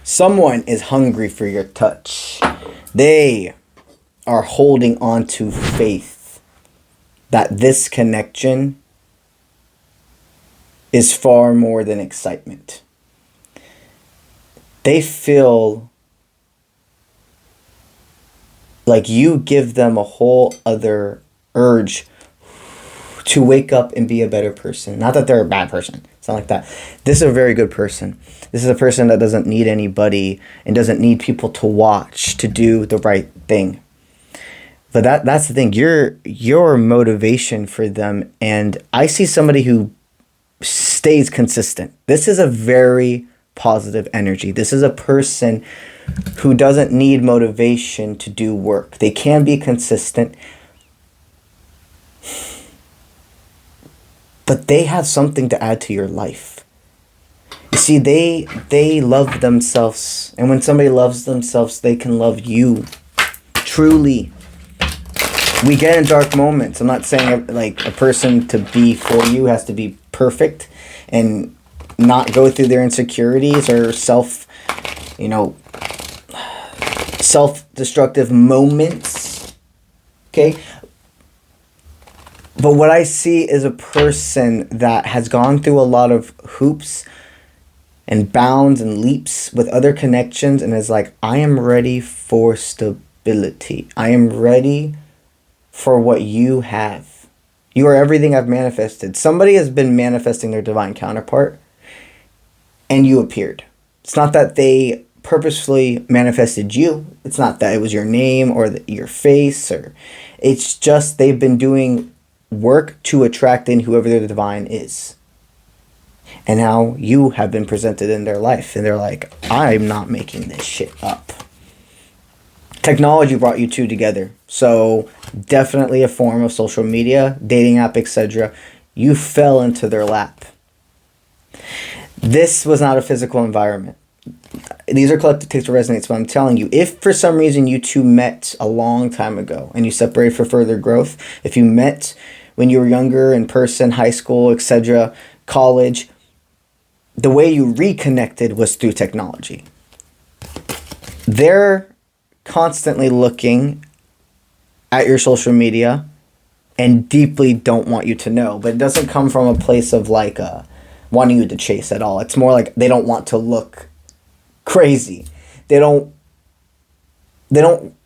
Someone is hungry for your touch. They are holding on to faith that this connection is far more than excitement. They feel like you give them a whole other urge to wake up and be a better person. Not that they're a bad person. It's not like that. This is a very good person. This is a person that doesn't need anybody and doesn't need people to watch to do the right thing. But that's the thing. Your motivation for them. And I see somebody who stays consistent. This is a very positive energy. This is a person who doesn't need motivation to do work. They can be consistent, but they have something to add to your life. You see, they love themselves, and when somebody loves themselves, they can love you. Truly. We get in dark moments. I'm not saying like a person to be for you has to be perfect and not go through their insecurities or self-destructive moments. Okay? But what I see is a person that has gone through a lot of hoops and bounds and leaps with other connections and is like, I am ready for stability. I am ready for what you have. You are everything I've manifested. Somebody has been manifesting their divine counterpart and you appeared. It's not that they purposefully manifested you. It's not that it was your name or your face, or it's just they've been doing work to attract in whoever their divine is. And now you have been presented in their life and they're like, I'm not making this shit up. Technology brought you two together. So definitely a form of social media, dating app, etc. You fell into their lap. This was not a physical environment. These are collective takes to resonate. But I'm telling you, if for some reason you two met a long time ago and you separated for further growth, if you met when you were younger in person, high school, etc., college, the way you reconnected was through technology. They're constantly looking at your social media and deeply don't want you to know, but it doesn't come from a place of like wanting you to chase at all. It's more like they don't want to look crazy. They don't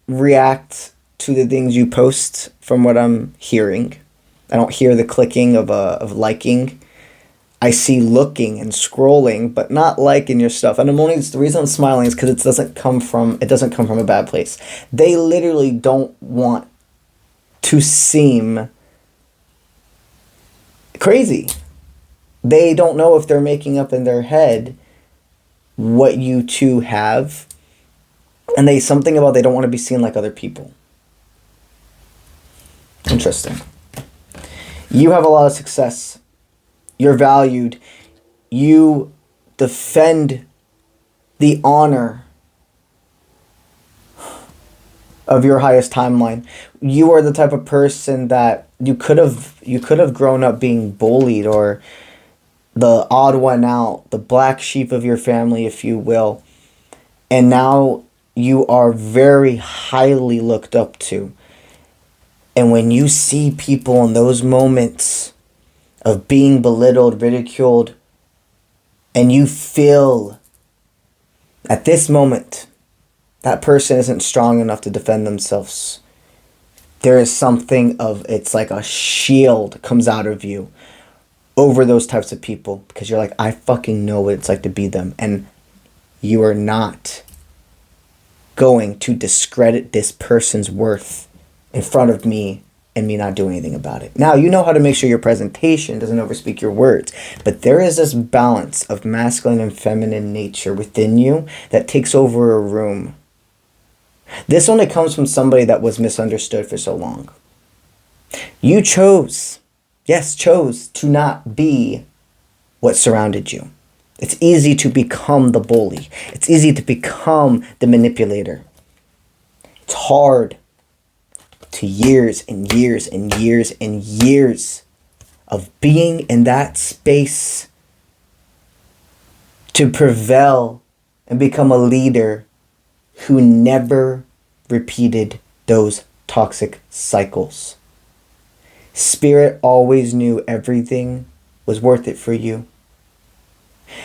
react to the things you post from what I'm hearing. I don't hear the clicking of liking. I see looking and scrolling, but not liking your stuff. And the reason I'm smiling is because it doesn't come from a bad place. They literally don't want to seem crazy. They don't know if they're making up in their head what you two have. And they don't want to be seen like other people. Interesting. You have a lot of success. You're valued. You defend the honor of your highest timeline. You are the type of person that you could have grown up being bullied or the odd one out, the black sheep of your family, if you will. And now you are very highly looked up to. And when you see people in those moments of being belittled, ridiculed, and you feel at this moment that person isn't strong enough to defend themselves, there is something of, it's like a shield comes out of you over those types of people, because you're like, I fucking know what it's like to be them, and you are not going to discredit this person's worth in front of me and me not doing anything about it. Now, you know how to make sure your presentation doesn't overspeak your words, but there is this balance of masculine and feminine nature within you that takes over a room. This only comes from somebody that was misunderstood for so long. You chose to not be what surrounded you. It's easy to become the bully. It's easy to become the manipulator. It's hard to years and years and years and years of being in that space to prevail and become a leader who never repeated those toxic cycles. Spirit always knew everything was worth it for you.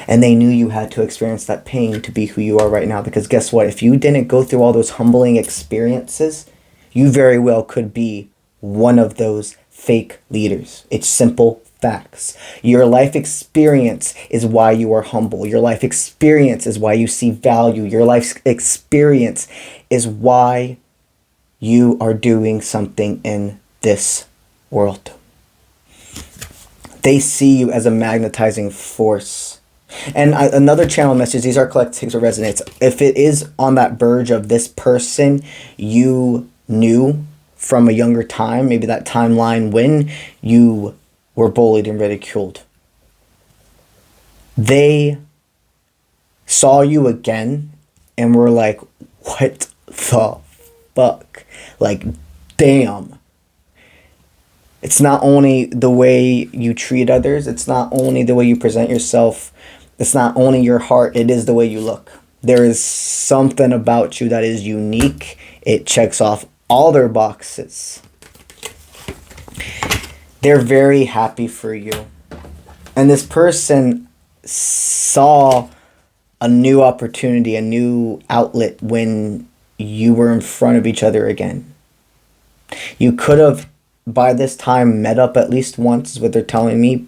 And they knew you had to experience that pain to be who you are right now. Because guess what? If you didn't go through all those humbling experiences, you very well could be one of those fake leaders. It's simple facts. Your life experience is why you are humble. Your life experience is why you see value. Your life experience is why you are doing something in this world. They see you as a magnetizing force. And another channel message, these are collect takes or resonates. If it is on that verge of this person you knew from a younger time, maybe that timeline when you were bullied and ridiculed, they saw you again and were like, what the fuck? Like, damn. It's not only the way you treat others, it's not only the way you present yourself, it's not only your heart, it is the way you look. There is something about you that is unique. It checks off all their boxes. They're very happy for you. And this person saw a new opportunity, a new outlet when you were in front of each other again. You could have, by this time, met up at least once, is what they're telling me.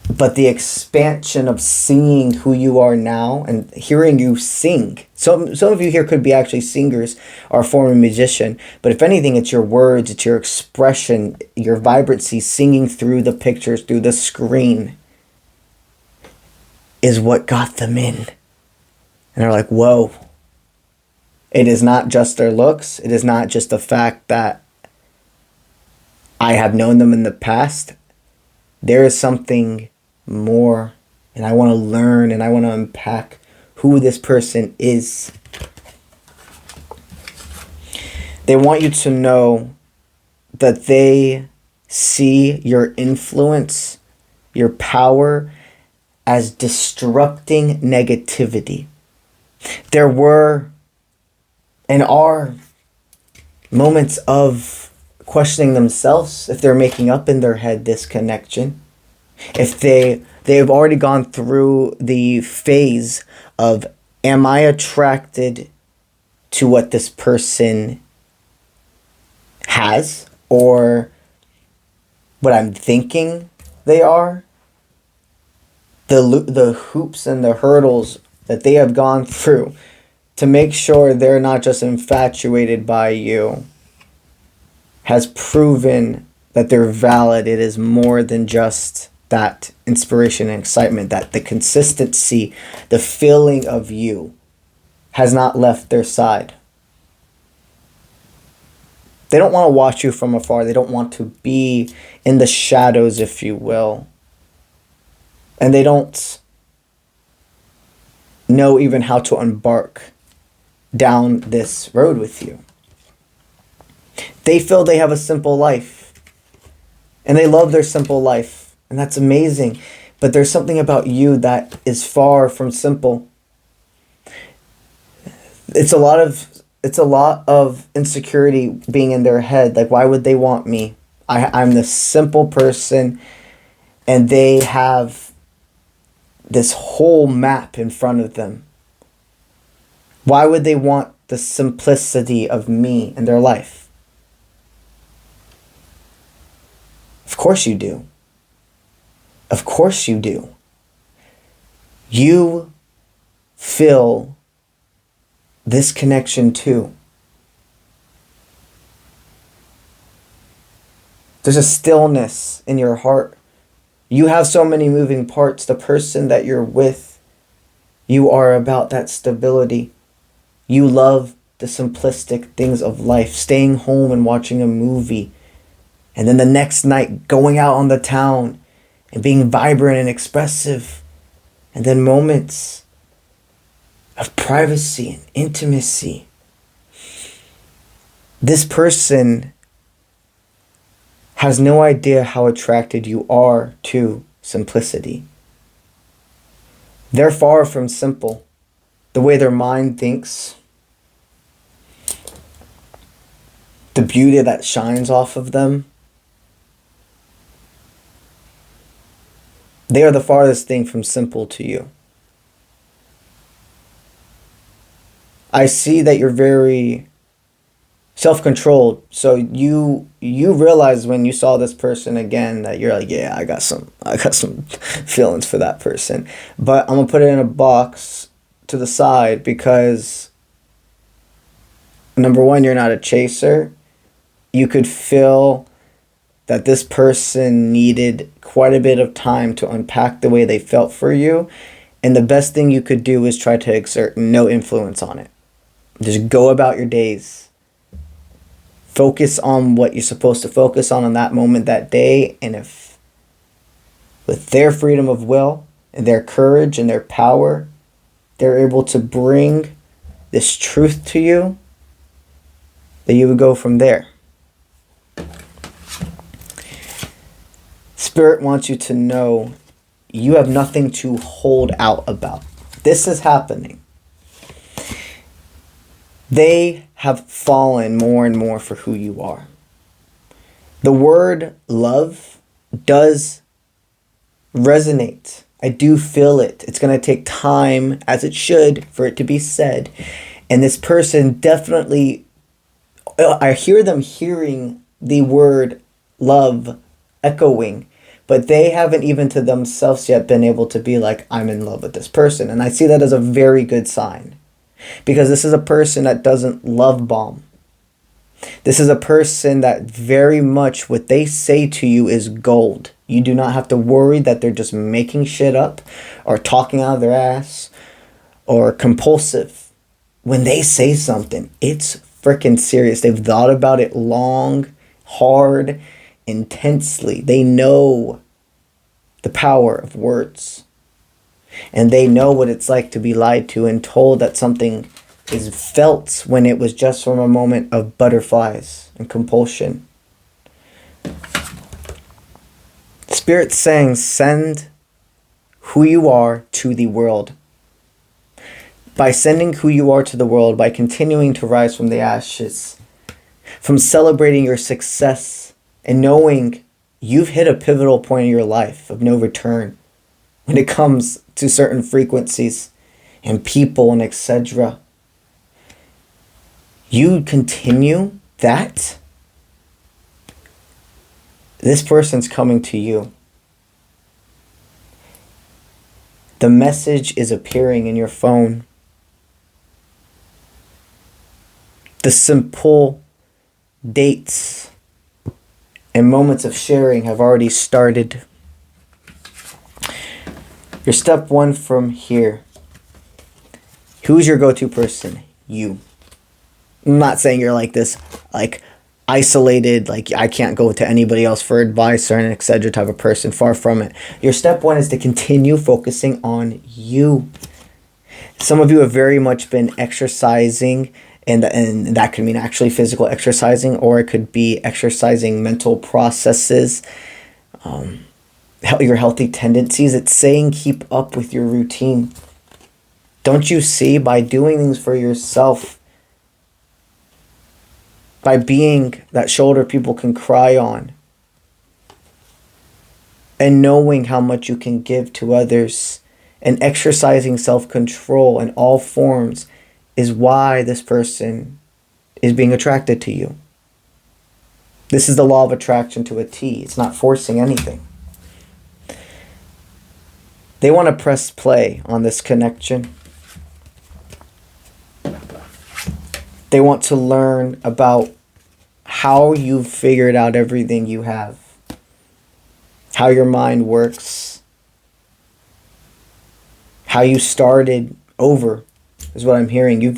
But the expansion of seeing who you are now and hearing you sing. Some of you here could be actually singers or a former musician. But if anything, it's your words, it's your expression, your vibrancy, singing through the pictures, through the screen, is what got them in. And they're like, whoa. It is not just their looks. It is not just the fact that I have known them in the past. There is something more, and I want to learn and I want to unpack who this person is. They want you to know that they see your influence, your power, as disrupting negativity. There were and are moments of questioning themselves if they're making up in their head this connection. If they've already gone through the phase of, am I attracted to what this person has or what I'm thinking they are? The hoops and the hurdles that they have gone through to make sure they're not just infatuated by you has proven that they're valid. It is more than just that inspiration and excitement, that the consistency, the feeling of you has not left their side. They don't want to watch you from afar. They don't want to be in the shadows, if you will. And they don't know even how to embark down this road with you. They feel they have a simple life. And they love their simple life. And that's amazing. But there's something about you that is far from simple. It's a lot of insecurity being in their head. Like, why would they want me? I'm this simple person, and they have this whole map in front of them. Why would they want the simplicity of me in their life? Of course you do. Of course you do. You feel this connection too. There's a stillness in your heart. You have so many moving parts. The person that you're with, you are about that stability. You love the simplistic things of life. Staying home and watching a movie. And then the next night going out on the town and being vibrant and expressive. And then moments of privacy and intimacy. This person has no idea how attracted you are to simplicity. They're far from simple. The way their mind thinks, the beauty that shines off of them, they are the farthest thing from simple to you. I see that you're very self-controlled. So you realize when you saw this person again that you're like, yeah, I got some feelings for that person. But I'm gonna put it in a box to the side because number one, you're not a chaser. You could feel that this person needed quite a bit of time to unpack the way they felt for you. And the best thing you could do is try to exert no influence on it. Just go about your days. Focus on what you're supposed to focus on in that moment, that day. And if with their freedom of will and their courage and their power, they're able to bring this truth to you, that you would go from there. Spirit wants you to know you have nothing to hold out about. This is happening. They have fallen more and more for who you are. The word love does resonate. I do feel it. It's going to take time, as it should, for it to be said. And this person definitely, I hear them hearing the word love echoing, but they haven't even to themselves yet been able to be like, I'm in love with this person. And I see that as a very good sign, because this is a person that doesn't love bomb. This is a person that very much what they say to you is gold. You do not have to worry that they're just making shit up or talking out of their ass or compulsive. When they say something, it's freaking serious. They've thought about it long, hard, intensely. They know the power of words. And they know what it's like to be lied to and told that something is felt when it was just from a moment of butterflies and compulsion. Spirit's saying, send who you are to the world. By sending who you are to the world, by continuing to rise from the ashes, from celebrating your success and knowing you've hit a pivotal point in your life of no return when it comes to certain frequencies and people and etc. You continue that, this person's coming to you. The message is appearing in your phone. The simple dates and moments of sharing have already started. Your step one from here. Who's your go-to person? You. I'm not saying you're like this, like isolated, like I can't go to anybody else for advice or an etc. type of person. Far from it. Your step one is to continue focusing on you. Some of you have very much been exercising, and that could mean actually physical exercising, or it could be exercising mental processes, your healthy tendencies. It's saying keep up with your routine. Don't you see, by doing things for yourself, by being that shoulder people can cry on, and knowing how much you can give to others, and exercising self-control in all forms, is why this person is being attracted to you. This is the law of attraction to a T. It's not forcing anything. They want to press play on this connection. They want to learn about how you've figured out everything you have, how your mind works, how you started over, is what I'm hearing. You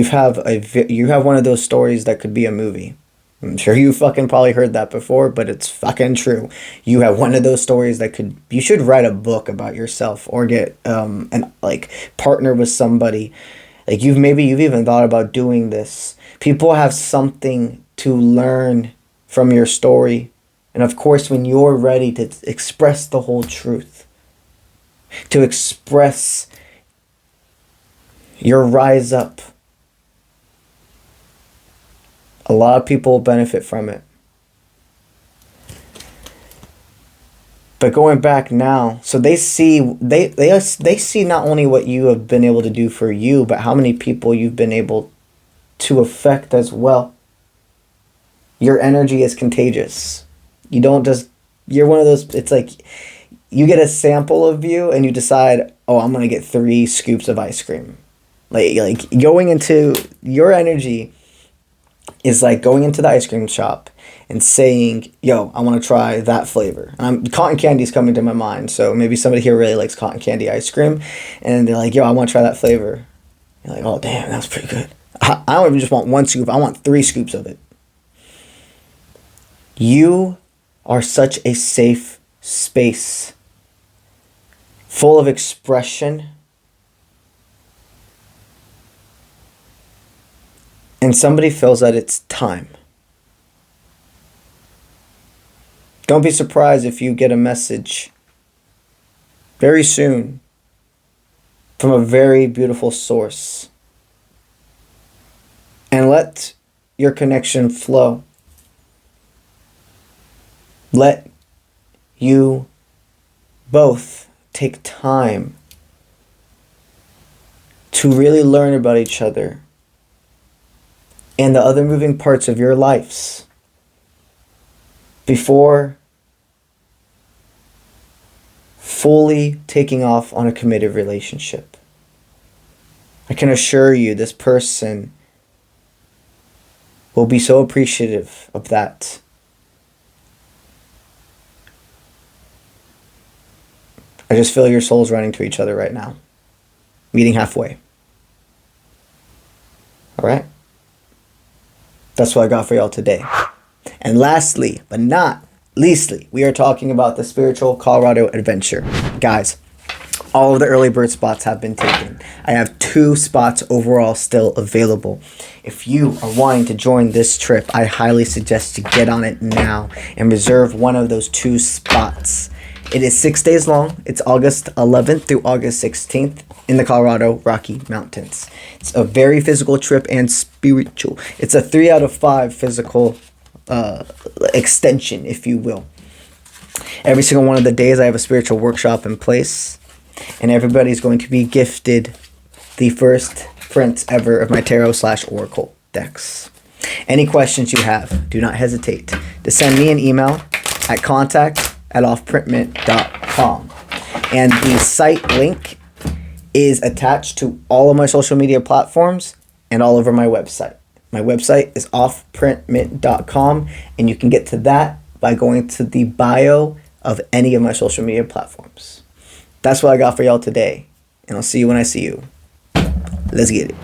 have one of those stories that could be a movie. I'm sure you fucking probably heard that before, but it's fucking true. You have one of those stories that you should write a book about yourself, or get partner with somebody. Like you've even thought about doing this. People have something to learn from your story. And of course, when you're ready to express the whole truth, to express your rise up. A lot of people will benefit from it. But going back now, so they see not only what you have been able to do for you, but how many people you've been able to affect as well. Your energy is contagious. You don't just, you're one of those, it's like you get a sample of you and you decide, oh, I'm going to get 3 scoops of ice cream. Like going into your energy is like going into the ice cream shop and saying, yo, I want to try that flavor. Cotton candy is coming to my mind. So maybe somebody here really likes cotton candy ice cream. And they're like, yo, I want to try that flavor. You're like, oh, damn, that's pretty good. I don't even just want 1 scoop. I want 3 scoops of it. You are such a safe space, full of expression. And somebody feels that it's time. Don't be surprised if you get a message very soon from a very beautiful source. And let your connection flow. Let you both take time to really learn about each other and the other moving parts of your lives before fully taking off on a committed relationship. I can assure you this person will be so appreciative of that. I just feel your souls running to each other right now, meeting halfway. All right? That's what I got for y'all today. And lastly, but not leastly, we are talking about the spiritual Colorado adventure. Guys, all of the early bird spots have been taken. I have 2 spots overall still available. If you are wanting to join this trip, I highly suggest you get on it now and reserve one of those 2 spots. It is 6 days long. It's August 11th through August 16th in the Colorado Rocky Mountains. It's a very physical trip and spiritual. It's a 3 out of 5 physical extension, if you will. Every single one of the days I have a spiritual workshop in place, and everybody's going to be gifted the first print ever of my tarot/oracle decks. Any questions you have, do not hesitate to send me an email at contact@offprintmint.com. And the site link is attached to all of my social media platforms and all over my website. My website is offprintmint.com, and you can get to that by going to the bio of any of my social media platforms. That's what I got for y'all today, and I'll see you when I see you. Let's get it.